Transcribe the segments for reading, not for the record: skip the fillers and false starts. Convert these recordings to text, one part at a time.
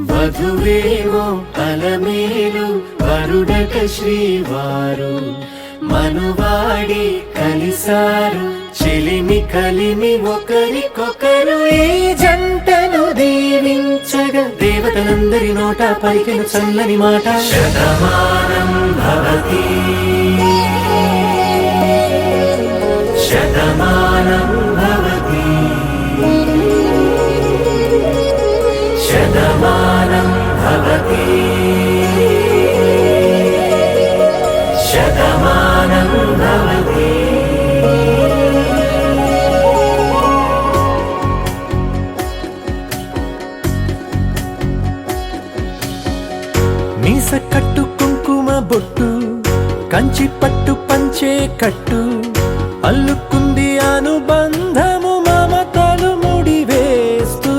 వధువేమో అలమేలు వరుడట శ్రీవారు మనువాడి కలిసారు చెలిమి కలిమి ఒకరికొకరు ఈ జంటను దీవించగా దేవతలందరి నోట పలికిన చల్లని మాట శతమానం భవతి శతమానం భవతి శతమానం భవతి శతమానం భవతి. మీస కట్టు కుంకుమ బొట్టు కంచి పట్టు పంచే కట్టు అల్లుకుంది అనుబంధము మమతలు ముడివేస్తూ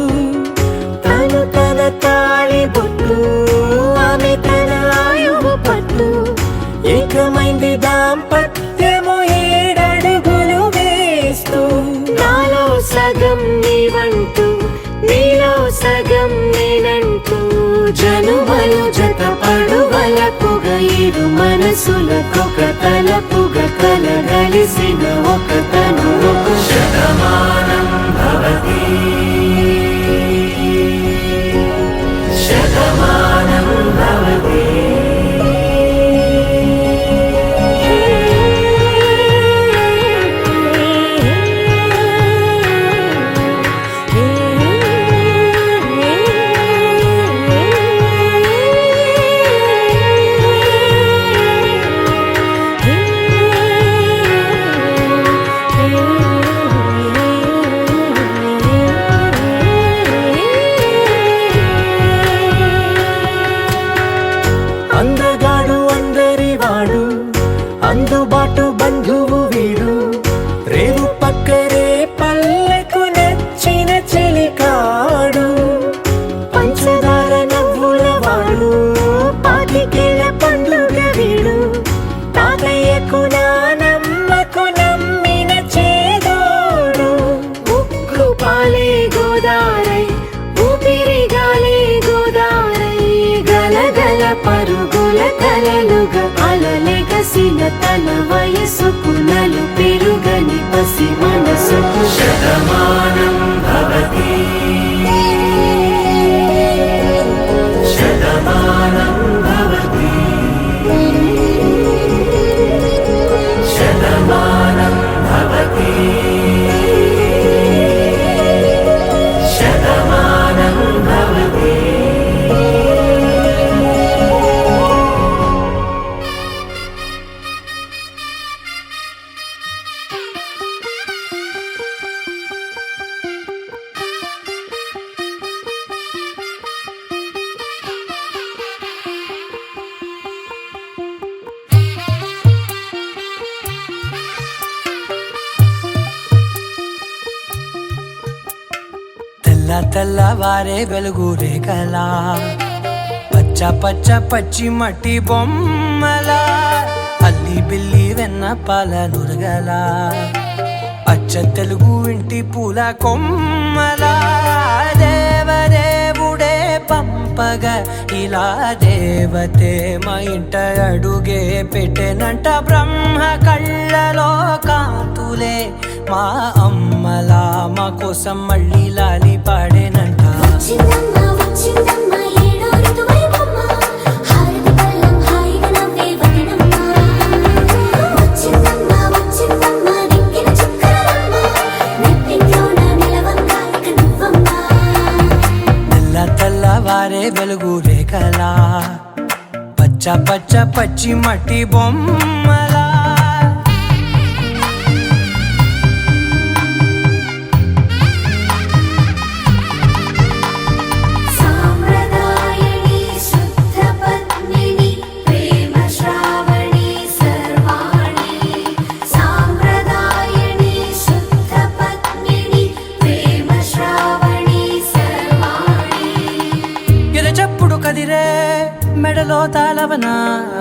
తను తన తాళి బొట్టు ఆమె తన ఆయువు పట్టు ఏకమైంది దాంపత్యము 7 అడుగులు వేస్తూ నాలో సగం నీవంటూ నీలో సగం నేనంటూ జనుమలు జత పడువలపుగ ఇరు మనసులకొక తలపుగ కలగలిసిన ఒక తను శతమానం భవతి శతమానం భవతి. అందగాడు అందరి వాడు అందుబాటు బంధువు వీడు రేవు పక్కరే పల్లెకు నచ్చిన చెలికాడు పంచదార నవ్వుల వాడు పాతికేల పండుగ వీడు తాతయ్యకు నానమ్మకు నమ్మిన చేదోడు ఉక్కు పాలే గోదారై ఊపిరిగాలే గోదారై గలగల పరుగుల కలలుగా అలలెగసిన తన వయసుకు నలు పెరుగని పసి మనసుకు శతమానం భవతి శతమానం భవతి శతమానం భవతి శతమానం భవతి. తెల్లవారే వెలుగు రేఖలా పచ్చ పచ్చ పచ్చి మట్టి బొమ్మలా అల్లి బిల్లి వెన్న పాల నురగలా అచ్చ తెలుగు ఇంటి పూల కొమ్మలా దేవదేవుడే పంపగా ఇలా దేవతే మా ఇంట అడుగే పెట్టెనంట బ్రహ్మ కళ్ళలో కాంతులే మా అమ్మలా మా కోసం మళ్ళీ లాలి పాడేనంట. తెల్లవారే వెలుగు రేఖలా పచ్చ పచ్చ పచ్చి మట్టి బొమ్మలా చప్పుడు ఎప్పుడు కదిరే మెడలో తాళవన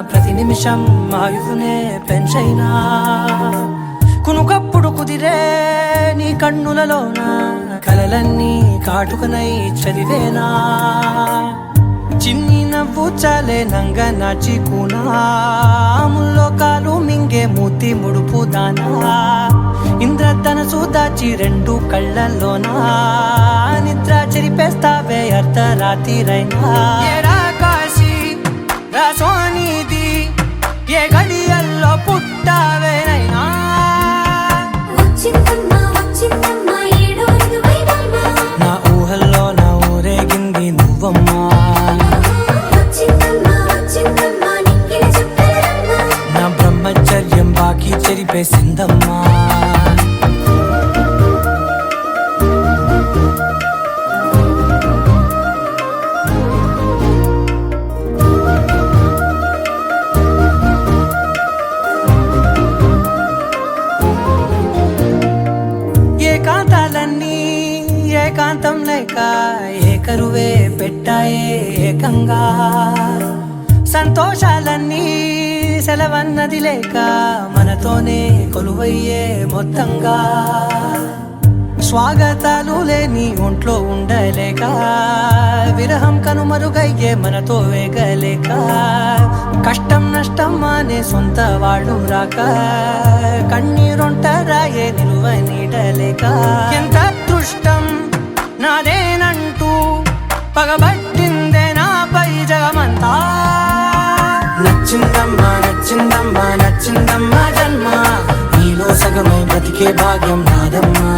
ప్రతి నిమిషం ఆయుధునే పెంచైనా కునుకప్పుడు కుదిరే నీ కన్నులలోన కలలన్నీ కాటుకనై చదివేనా చిన్ని నవ్వు చాలే నంగ నాచి కూనాముల్లో కాలు మింగే మూతి ముడుపు దానా ఇంద్రధనసు దాచి రెండు కళ్ళల్లోనా నిద్ర చెరిపేస్తావే అర్ధరాత్రిరైనా ఏరా కాశీ రా సోనిది ఏ గడియల్లో పుట్టావేనైనా నా ఊహల్లో నా ఊరేగింది నువ్వమ్మా నా బ్రహ్మచర్యం బాకీ చెరిపేసిందమ్మా ఏకాంతాలన్నీ ఏకాంతం లేక ఏకరువే పెట్టాయే ఏకంగా సంతోషాలన్నీ సెలవన్నది లేక మనతోనే కొలువయ్యే మొత్తంగా స్వాగతాలు లేని ఒంట్లో ఉండలేక విరహం కనుమరుగయ్యే మనతో వేగలేక కష్టం నష్టం అనే సొంత వాళ్ళు రాక కన్నీరొంటరాయే నిలువ నీడలేక ఎంత అదృష్టం నాదేనంటూ పగబట్టిందే నాపై జగమంతా నచ్చిందమ్మా నచ్చిందమ్మా నచ్చిందమ్మా జన్మ నీలో సగమై బ్రతికే భాగ్యం నాదమ్మా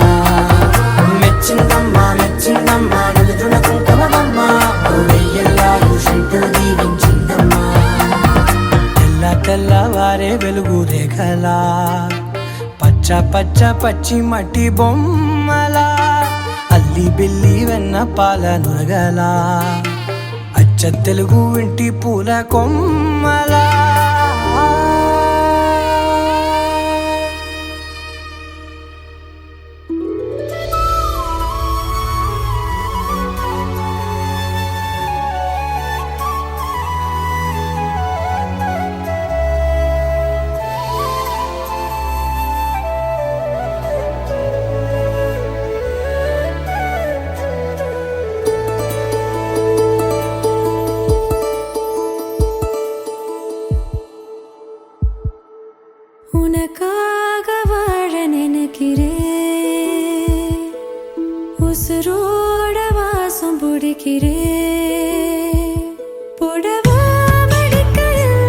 మెచ్చిందమ్మా మెచ్చిందమ్మా నిలుతున్న కుంకుమమ్మా వెయ్యల్లాలు శంకులు దీవించిందమ్మా తెల్ల తెల్లవారే వెలుగు రేఖలా పచ్చ పచ్చ పచ్చి మట్టి బొమ్మలా అల్లి బిల్లి వెన్న పాల నురగలా అచ్చ తెలుగు ఇంటి పూల కొమ్మలా உனக்காக வாழ நினைக்கிறேன் உசுரோட வாசம் பிடிக்கிறேன் புடவா மடிக்கையில்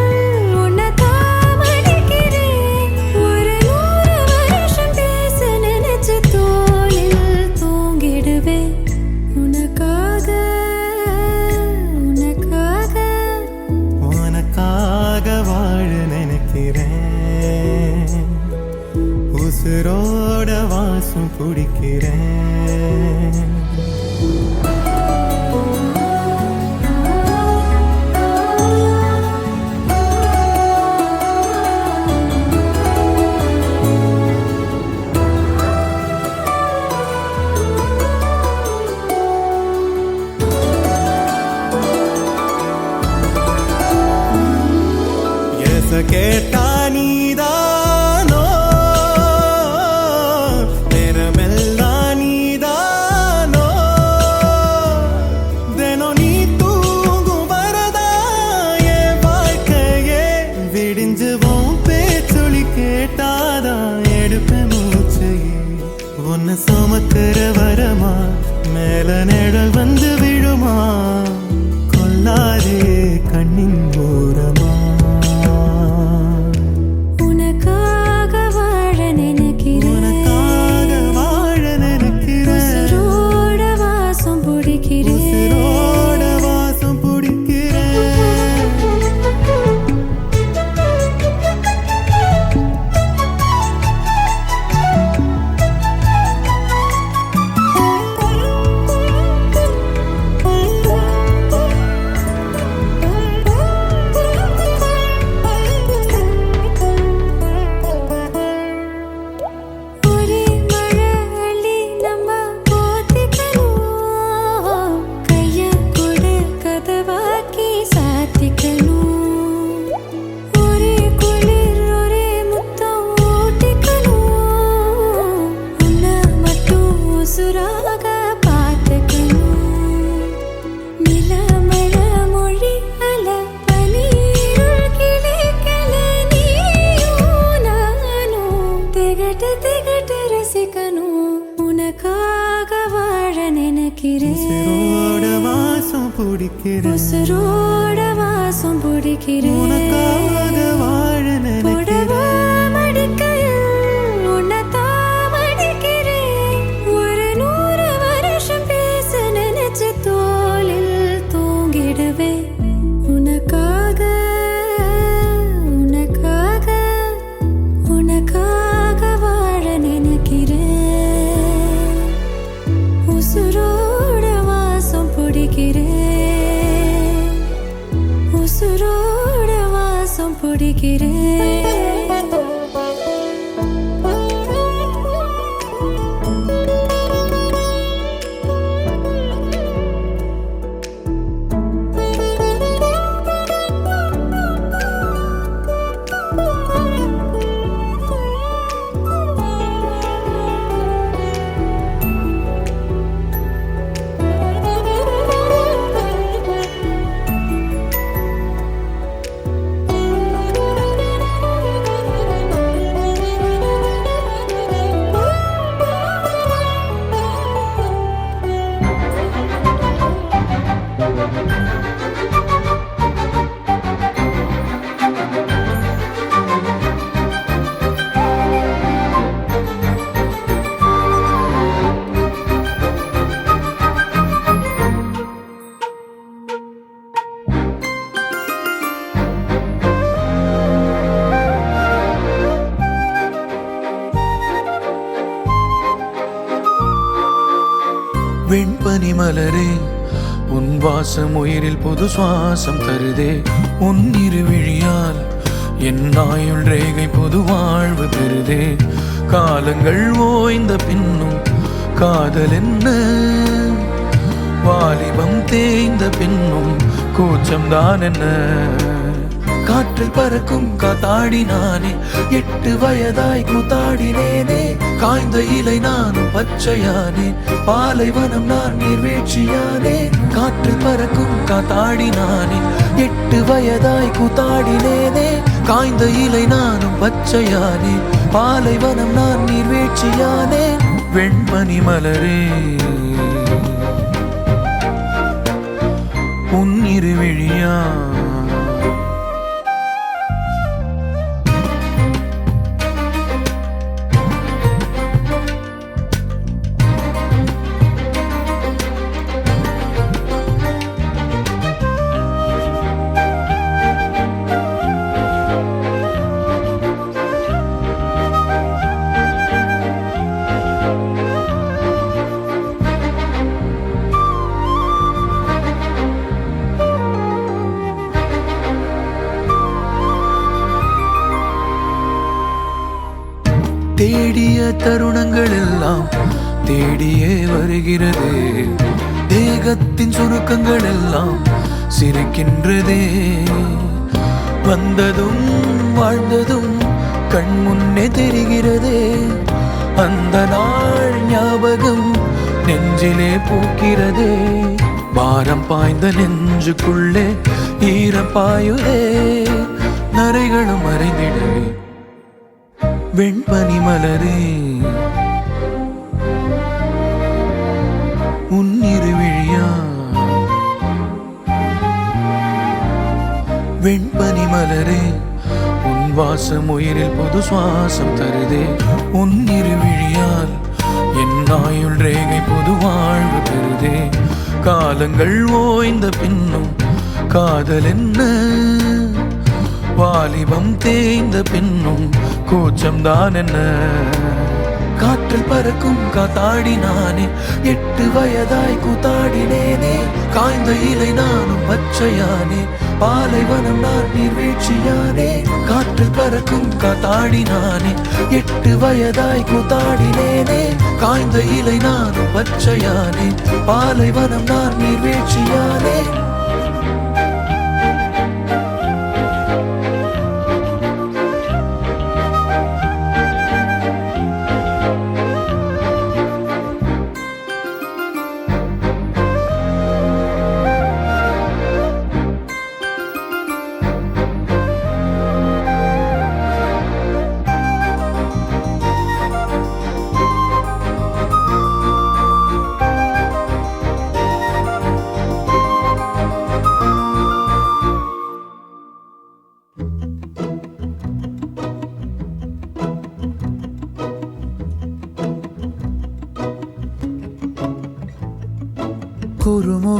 உன்னைத்தான் மடிக்கிறேன் ஒரு 100 வருஷம் பேச நினைச்சு தோளில் தூங்கிடுவேன் உனக்காக உனக்காக உனக்காக வாழ நினைக்கிறேன் உசுரோட வாசம் குடிக்கிறேன் கேட்டா நீதானோ தினமெல்லாம் நீதானோ தினம் நீ தூங்கும் வரதா என் வாழ்க்கையே விடிஞ்சுவோம் பேச்சொலி கேட்டாதான் எடுப்பேன் மூச்சையே உன்னை சுமக்கிற வரமா மேல நிழல் வந்து விழுமா கொல்லாதே கண்ணின் ஓரமா பிடிக்கிறேன் உசுரோட வாசம் பிடிக்கிறேன் உனக்காக வாழ புடவா நினைக்கிறேன் மடிக்கையில் உன்னைத்தான் மடிக்கிறேன். ஒரு 100 வருஷம் பேச நினைச்சு தோளில் தூங்கிடுவேன். உனக்காக உனக்காக உனக்காக வாழ நினைக்கிறேன். உசுரோட வாசம் பிடிக்கிறேன் உசுரோட வாசம் பிடிக்கிறேன். வெண்பனி மலரே உன் வாசம் உயிரில் புது சுவாசம் தருதே. உன் இருவிழியால் என் ஆயுள் ரேகை புது வாழ்வு பெறுதே. காலங்கள் ஓய்ந்த பின்னும் காதல் என்ன, வாலிபம் தேய்ந்த பின்னும் கூச்சம்தான் என்ன. காற்றில் பறக்கும் காத்தாடி நானே 8 வயதாய் கூத்தாடினேனே. காய்ந்த இலை நானும் பச்சையானே, பாலைவனம் நான் நீர்வீழ்ச்சியானே. காற்றில் பறக்கும் காத்தாடி நானே 8 வயதாய் கூத்தாடினேனே. காய்ந்த இலை நானும் பச்சையானே, பாலைவனம் நான் நீர்வீழ்ச்சியானே. வெண்பனி மலரே உன் இருவிழியா தேடிய தருணங்கள் எல்லாம் தேடியே வருகிறது. தேகத்தின் சுருக்கங்கள் எல்லாம் சிரிக்கின்றதே. வந்ததும் வாழ்ந்ததும் கண் முன்னே தெரிகிறதே. அந்த நாள் ஞாபகம் நெஞ்சிலே பூக்கிறதே. பாரம் பாய்ந்த நெஞ்சுக்குள்ளே ஈரம் பாயுதே. நரைகளும் மறைந்திடவே வெண்பனி மலரே உன் இருவிழியா. வெண்பனி மலரே உன் வாசம் உயிரில் புது சுவாசம் தருதே. உன் இருவிழியால் என் ஆயுள் ரேகை புது வாழ்வு பெறுதே. காலங்கள் ஓய்ந்த பின்னும் காதல் என்ன, வாலிபம் தேய்ந்த பின்னும் கூச்சம்தான் என்ன. காற்றில் பறக்கும் காத்தாடி நானே 8 வயதாய் கூத்தாடினேனே. காய்ந்த இலை நானும் பச்சையானே, பாலைவனம் நான் நீர்வீழ்ச்சியானே. காற்றில் பறக்கும் காத்தாடி நானே 8 வயதாய் கூத்தாடினேனே. காய்ந்த இலை நானும் பச்சையானே, பாலைவனம் நான் நீர்வீழ்ச்சியானே.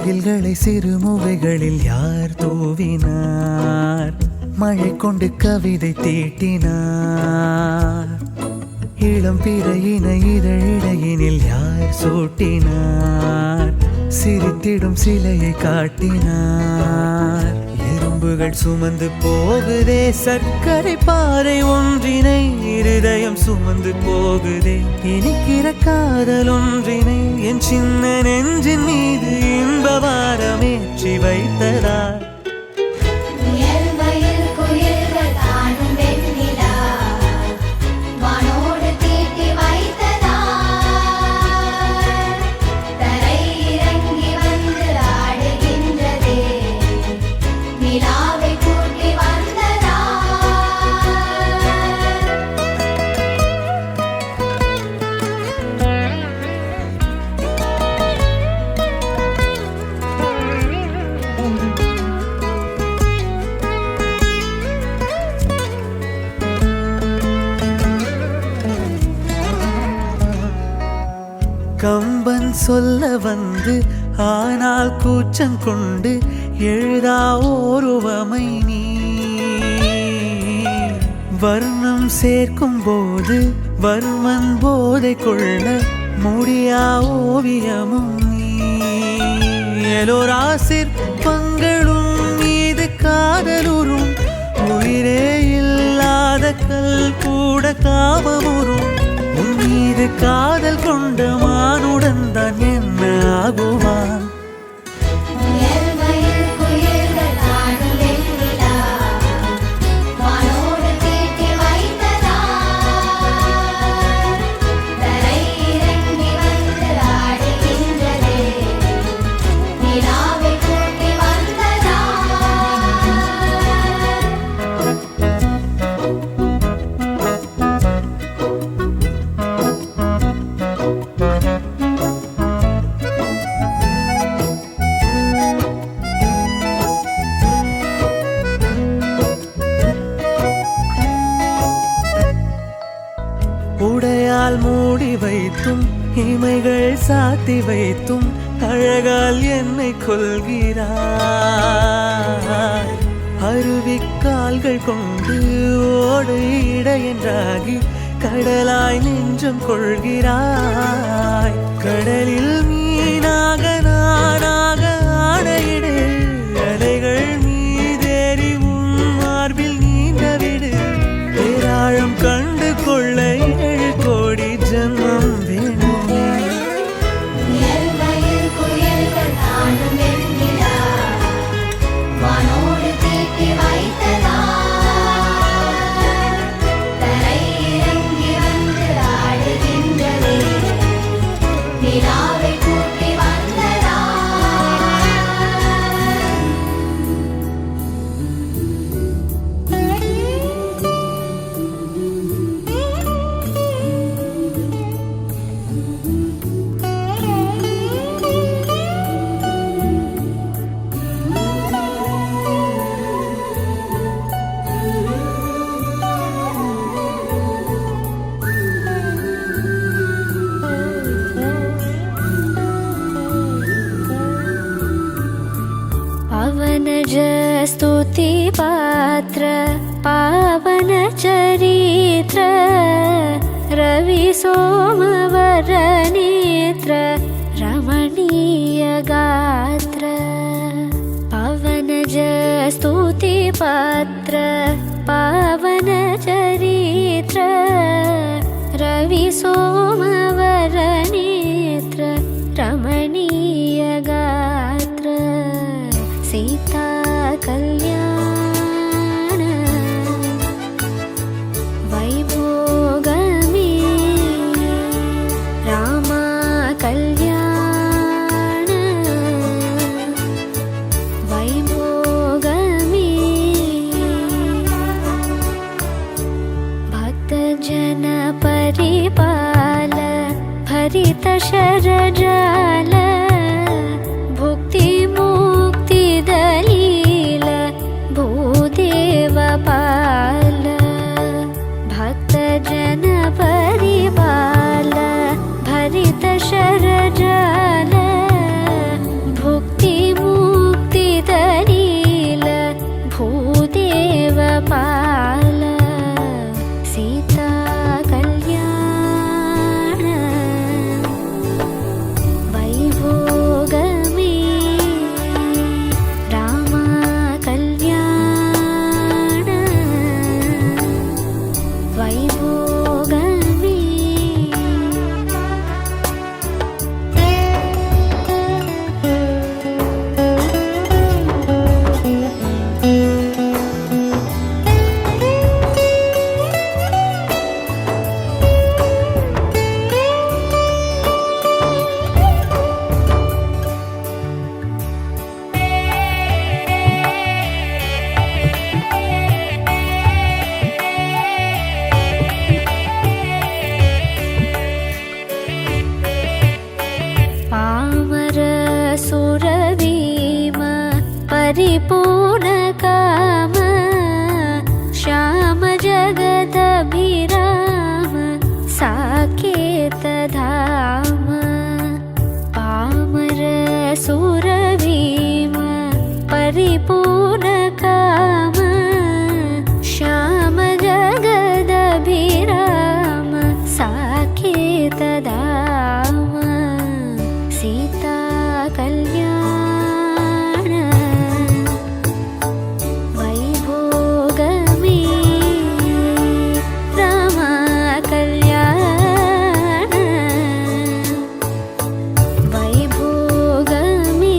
முகில்களை சிறுமுகைகளில் யார் தூவினார்? மழை கொண்டு கவிதை தீட்டினார். இளம் பிறையின இதழிடையினில் யார் சூட்டினார்? சிரித்திடும் சிலையை காட்டினார். எறும்புகள் சுமந்து போகுதே சர்க்கரை பாறை ஒன்றினை, இருதயம் சுமந்து போகுதே இனிக்கிற காதல் ஒன்றினை. என் சின்ன நெஞ்சின் மீது இன்ப வாரமேற்றி வைத்ததார். கம்பன் சொல்ல வந்து ஆனால் கூச்சம் கொண்டு எழுதா ஓருவமை நீ. வர்ணம் சேர்க்கும் போது வர்மன் போதை கொள்ள முடியா ஓவியமும் நீ. எலோரா சிற்பங்களும் மீது காதலுறும், உயிரே இல்லாத கல் கூட காமமுறும். உன் மீது காதல் கொண்ட மானுடன் தான் என்ன ஆகுவான்? உடையால் மூடி வைத்தும் இமைகள் சாத்தி வைத்தும் அழகால் என்னை கொள்கிறாய். அருவிக்கால்கள் கொண்டு ஓடு இடையென்றாகி கடலாய் நெஞ்சம் கொள்கிறாய். கடலில் மீனாக நானாக ஆடையிடு, அலைகள் மீதேறி உன் மார்பில் நீண்டவிடு. பேராழம் கண்டு கொள்ள 7 கோடி ஜன்மம் வேண்டுமே. स्तुति पात्र पावन चरित्र रवि सोमवर नेत्र रमणीय गात्र. पवन स्तुति पात्र पावन चरित्र रवि सोमवर नेत्र रमणीय गात्र. सीता कल्याण वैभोगमे रामा कल्याण वैभोगमे. भक्तजन परिपाल भरित शरजाल भुक्ति मुक्ति दलील परिपूर्ण काम श्याम जगदभिराम साकेत धाम पामर सुरभीम परिपूर्ण काम श्याम जगदभिराम साकेत धाम सीता कल्याण वैभोगमे राम कल्याण वैभोगमे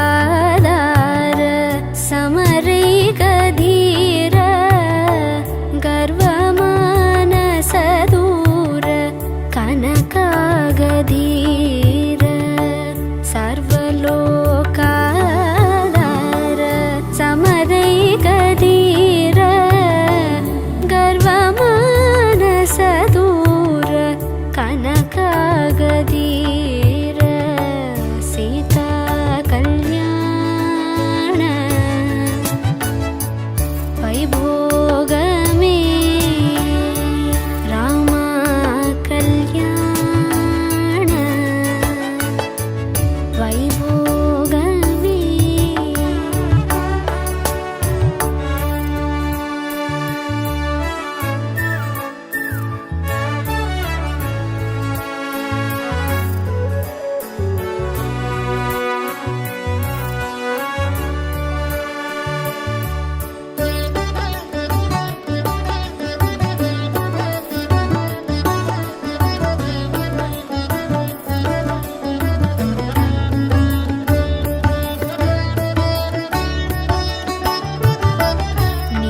सर्वलोकाधार समरैकधीर गर्वमानसदूर कनकागधीर सर्वलोकाधार समरैकधीर गर्वमानसदूर कनकागधीर सीता कल्याण वैभोगमे राम कल्याण वैभोगमे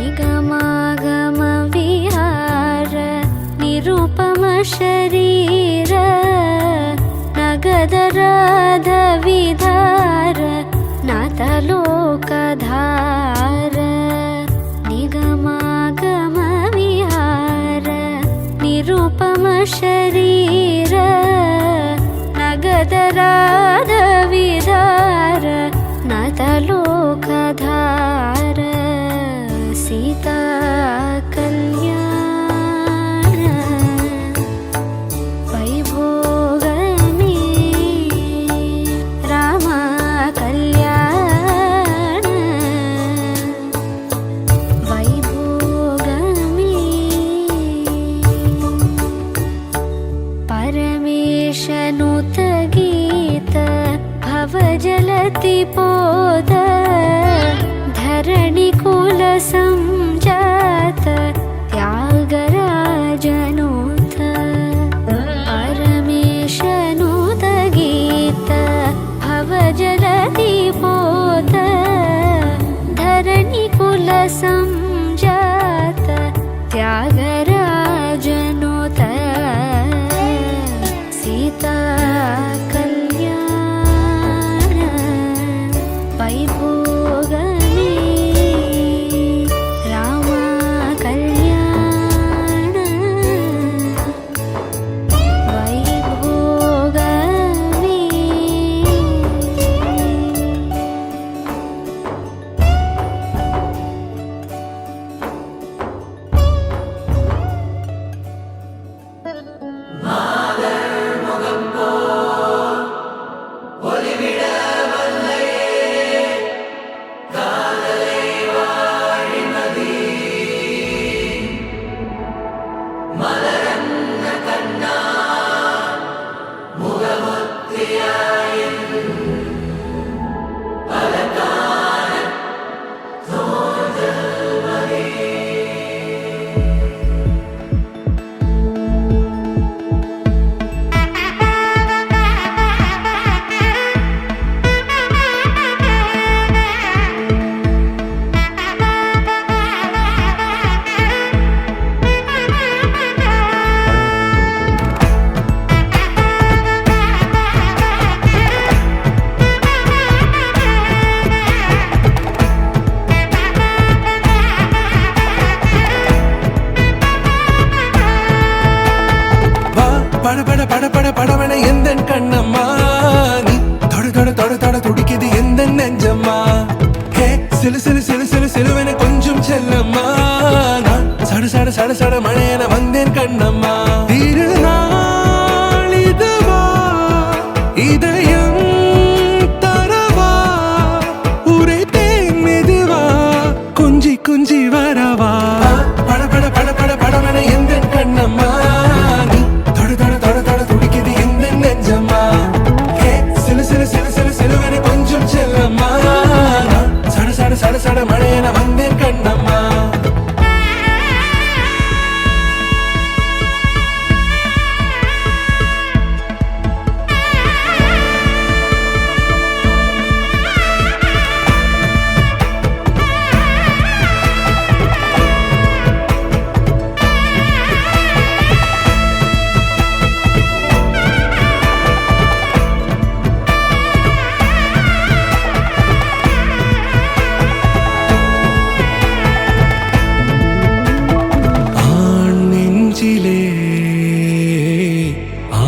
निगमागम विहार निरुपम शरीर नगदराध विधार नाथलोकधार निगमागम विहार निरुपम शरीर नगदराध विधार नाथलोकधार सीता कल्याण वैभोगमे राम कल्याण वैभोगमे परमेशनुत गीत भवजलति पोद धरणिकुल संजात त्यागराजनुत परमेशनुत गीत भवजलति पोद धरणिकुल संजात त्यागराजनुत सीता कल्याण वैभोगमे राम சட மழையென வந்தேன் கண்ணம்மா.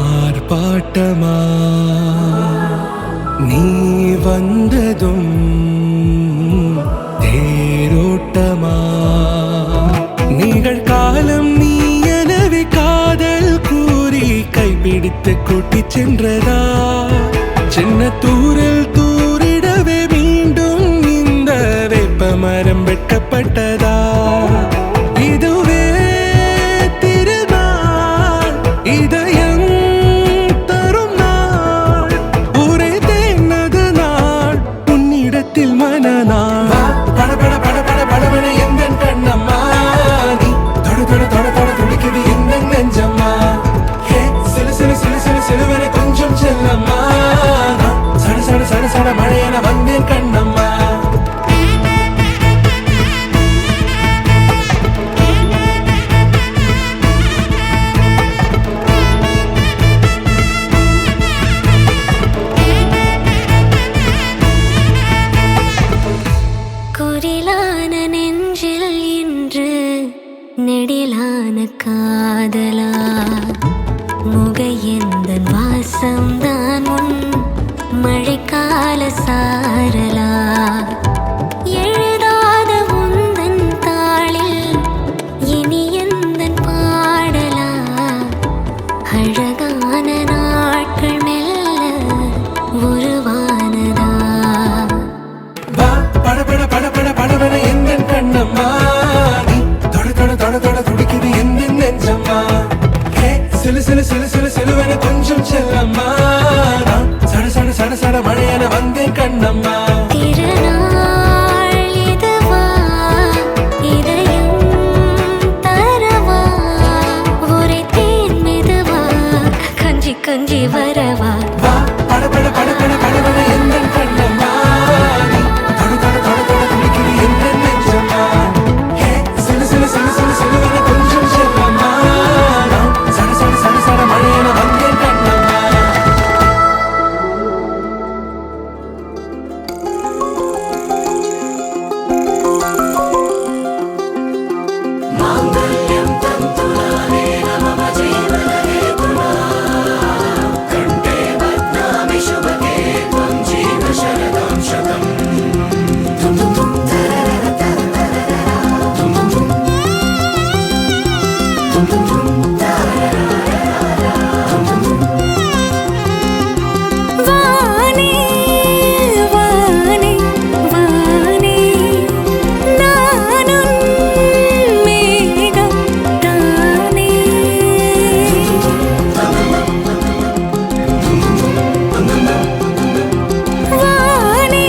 ஆர்ப்பாட்டமா நீ வந்ததும் தேரோட்டமா நிகழ்காலம் நீ எனவே காதல் கூறி கைப்பிடித்து கூட்டிச் சென்றதா சின்ன தூரல் தூரிடவே மீண்டும் இந்த வேப்ப மரம் வெட்கப்பட்டதா இதுவே திருநாள் இதயம் தரும் நாள் ஒரே தேனது நாள் உன்னிடத்தில் மனநாள் படபட படபட படவன எந்த கண்ணம்மா நீ தொட தொட தொட தொட துடிக்குது எந்த நெஞ்சம்மா ஹே சிலு சிலு சிலு சிலு சிலுவன கொஞ்சம் செல்லம்மா சட சட சட சட மழையென வந்தேன் கண்ணம்மா. குரிலான நெஞ்சில் இன்று நெடிலான காதலா முகையெந்தன் வாசம்தான் உன் மழைக்கால சாரலா எழுதாத உந்தன் தாளில் இனி எந்தன் பாடலா அழகான நாட்கள் மெல்ல உருவானதா படபட படபட படவன எந்த கண்ணம்மா நீ தொட தொட தொட தொட துடிக்குது எந்த நெஞ்சம்மா ஹே சிலு சிலு சிலு சிலு சிலுவன கொஞ்சம் செல்லம்மா சட சட சட சட மழையென வந்தேன் கண்ணம்மா. திருநாள் இதுவா இதயம் தரவா ஒரே தேன் மெதுவா கஞ்சி கஞ்சி வரவா படபட படபட படவன எந்த கண்ணம்மா நீ தொட தொட தொட தொட துடிக்குது எந்த நெஞ்சம்மா ஹே சிலு சிலு சிலு சிலு சிலுவன கொஞ்சம் செல்லம்மா சட சட சட சட மழையென வந்தேன் கண்ணம்மா. வானே வானே வானே நானும் மேகம் தானே வானே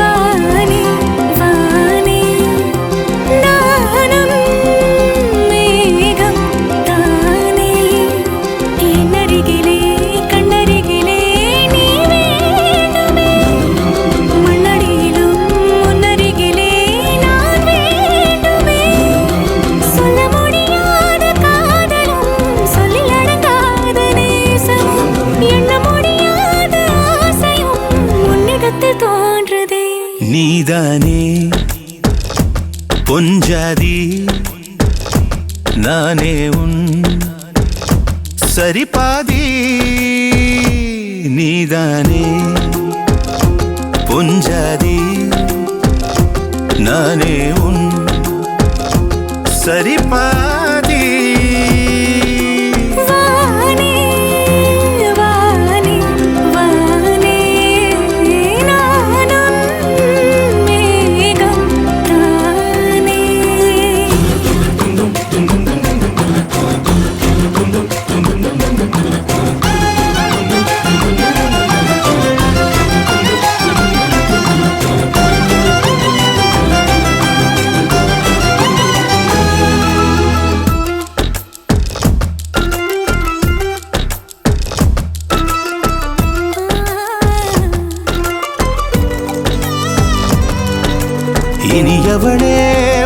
வானே வானே நானும் மேகம் தானே என்னருகிலே கண்ணருகிலே நீ வேண்டுமே மண்ணடியிலும் முன்னருகிலே நான் வேண்டுமே சொல்ல முடியாத காதலும் சொல்லில் அடங்காத நேசமும் எண்ண முடியாத ஆசையும் உன்னிடத்தில் தோன்றுதே நீதானே பொஞ்சாதி நானே உன் சரிபாதி நீதானே பொஞ்சாதி நானே உன் சரிபாதி வானே வானே வானே நானும் மேகம் தானே கண்டவளே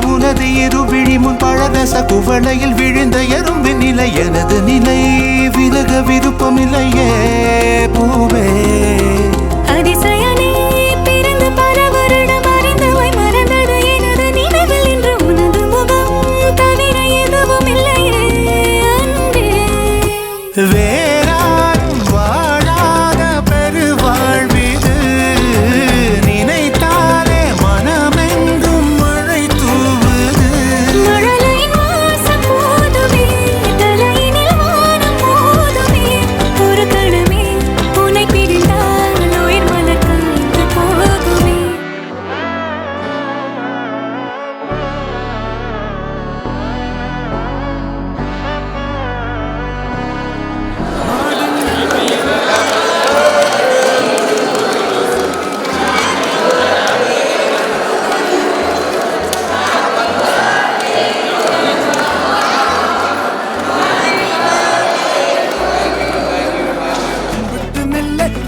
உனது இரு விழி முன் பழரச குவளையில் விழுந்த எறும்பின் நிலை எனது நிலை விலக விருப்பமில்லையே பூவே அதிசயனே பிறந்து பல வருடம் அறிந்தவை மறந்தது எனது நினைவில் இன்று உனது முகம் தவிர எதுவும் இல்லையே அன்பே வேறாரும் வாழாத பெருவாழ்விது நினைத்தாலே மனமெங்கும் மழை தூவுது மழலையின் வாசம் போதுமே தலையினில் வானம் போதுமே ஒரு கணமே உன்னை பிரிந்தால் உயிர் மலர் காய்ந்து போகுமே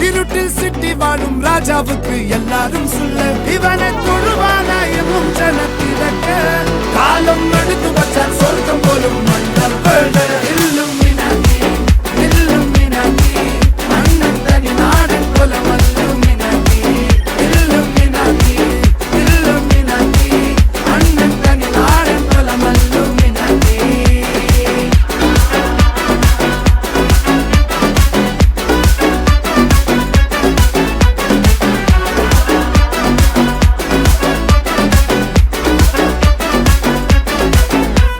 இருட்டில் சிட்டி வாழும் ராஜாவுக்கு எல்லாரும் சொல்ல இவனை தொழுவானா என்னும் ஜனத்திறக்க காலம் எடுத்து வச்சால் சொர்க்கம் போலும் மன்னர் இல்லும் அண்ணன் தனி நாடன் போல மல்லும் அண்ணன் தனி நாடன் போல மல்லும்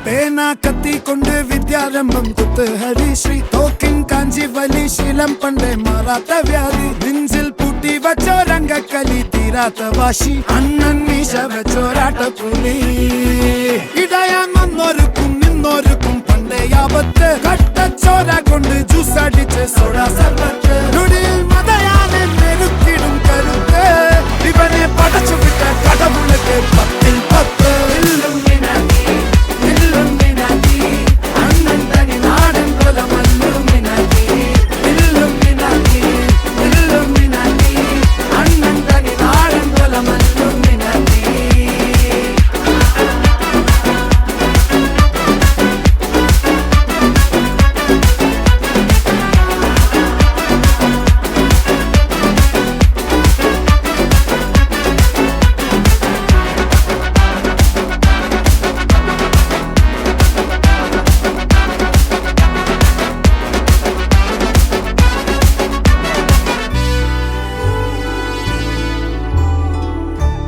பேனா கத்தி கொண்டு வித்யாரம்பம் குத்து ஹரிஸ்ரீ தோக்கின் காஞ்சி வலி சீலம் பண்டே மாறாத்த வியாதி நெஞ்சில் பூட்டி வச்சோ ரங்க கலி தீராத்த வாஷி அண்ணன் மீச வச்சோராட்ட புலி இடையான் வந்தோருக்கும் நின்னோருக்கும் பண்டே ஆபத்து கட்டச்சோர கொண்டு ஜூஸ் அடிச்சு சோடா சர்பத்து நுடியில் மதையான நெருக்கிடும் கருத்து இவனே படைச்சு விட்ட கடவுளுக்கு 10 இல்லும் அண்ணன் தனி நாடன் போல மல்லும் அண்ணன் தனி நாடன் போல மல்லும்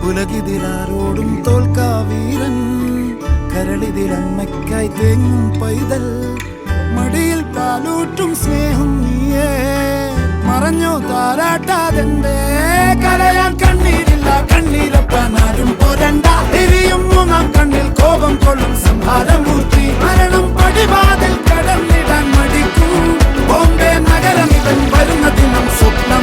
ഉലകിതിലാരോടും തോൽക്കാവീരൻ കരളിതിലമ്മയ്ക്കായി തേങ്ങും പൈതൽ മടിയിൽ പാലൂട്ടും സ്നേഹം നീയേ മറഞ്ഞോ താരാട്ടാതെന്തേ കരയാൻ കണ്ണീരില്ല കണ്ണീരപ്പാനാരും പോരണ്ട എരിയും മൂന്നാം കണ്ണിൽ കോപം കൊള്ളും സംഹാരമൂർത്തി മരണം പടിവാതിൽ കടന്നിടാൻ മടിക്കും ബോംബെ നഗരം ഇവൻ വരുന്ന ദിനം സ്വപ്നം